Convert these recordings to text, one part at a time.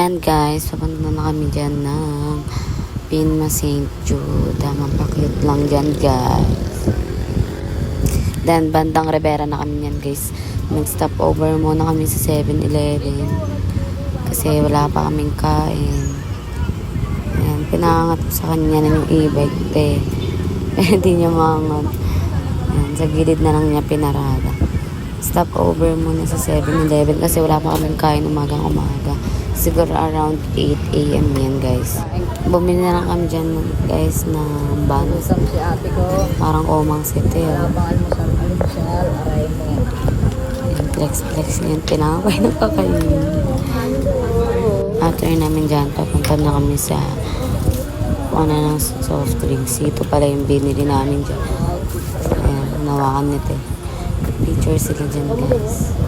Ayan guys, papunta na kami dyan ng Pinma St. Jude. Tamang pakyut lang dyan guys. Then bandang Rivera na kami yan guys. Mag-stop over muna kami sa 7-Eleven. Kasi wala pa kaming kain. Ayan, pinangat ko sa kanya na yung e-bike te. Hindi niya maangat. Ayan, sa gilid na lang niya pinarada. Stop over muna sa 7-Eleven kasi wala pa kaming kain umagang-umaga. Siguro around 8 a.m. yan guys. Bumili na lang kami dyan guys na ban. Usap si ate ko. Parang Omang City. Almusal, aray mo. Ayan, flex niyan. Pinakapay na kakainin. After namin dyan, papunta na kami sa ng soft drinks. Ito pala yung binili namin dyan. Ayan, nawakan nito. Picture sila dyan guys.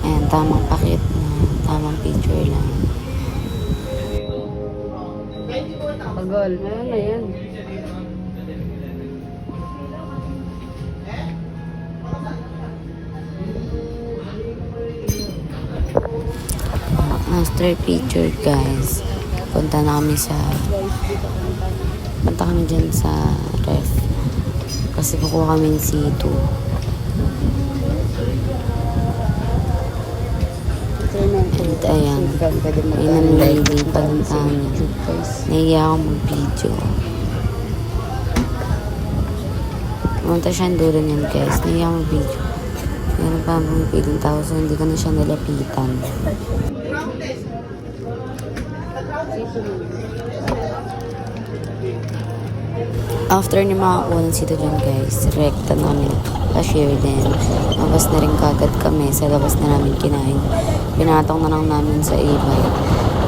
Ayan, tamang pakit na, tamang picture lang. Tagal. Ayan na yan. After picture guys, punta kami dyan sa ref kasi kukuha kami ng C2. And ayan, ayun na nililipan niya. Nahiya akong mag-video. Pumunta siya ang dulo niyan guys, nahiya akong mag-video. Meron pa akong piling tao so hindi ko na siya nilapitan. After ni makakuha ng sito dyan guys, rekta namin cashier din. Labas na rin kagad kami, sa labas na namin kinain. Pinatong na lang namin sa e-bike.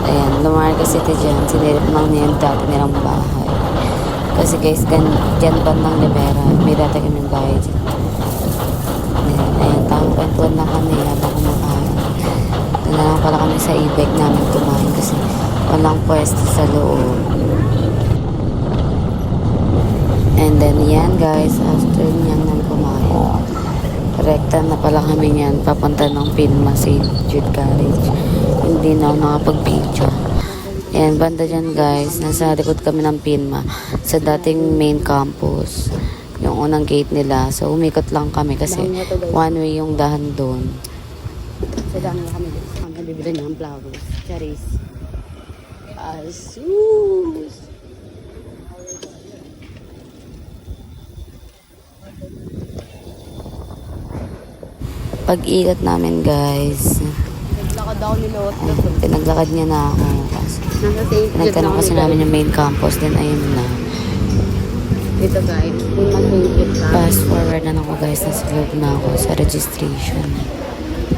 Ayan, lumarga sito dyan, sinilip lang niya yung dati nilang bahay. Kasi guys, dyan bandang Rivera, may dati kaming bahay dyan. Ayan, kwentuhan lang kami habang kumakain. Doon na lang pala kami sa e-bike namin kumain kasi walang pwesto sa loob. And then yan guys, after nyan nang kumain, rekta na pala kami nyan, papunta ng Pinma St. Jude College. Hindi na ako nakapag-video. And banda dyan guys, nasa likod kami ng Pinma, sa dating main campus. Yung unang gate nila. So umikot lang kami kasi one way yung dahan doon. Sa dami na kami guys. Ang nabibili ng flowers. Charis. Asus. Pag-ikot namin guys, Naglakad ako ni Lot. pinaglakad niya na ako. Pinagtanong kasi namin yung main campus, then ayun na. Dito guys, kung mag-include ka. Fast forward na ako guys, nasa loob na ako sa registration.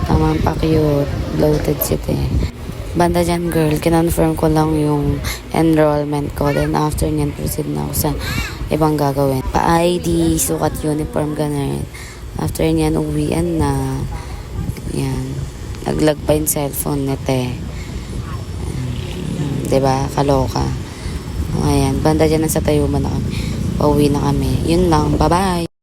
Tamang pakyut, bloated city. Banda dyan girl, kinonfirm ko lang yung enrollment ko. Then after nyan, proceed na ako sa ibang gagawin. Pa-ID, sukat uniform, ganun. After nyan, uwian na. Yan. Naglag pa yung cellphone nete. Diba? Kaloka. Ayan. Banda dyan sa Tayuma na kami. Pauwi na kami. Yun lang. Bye-bye!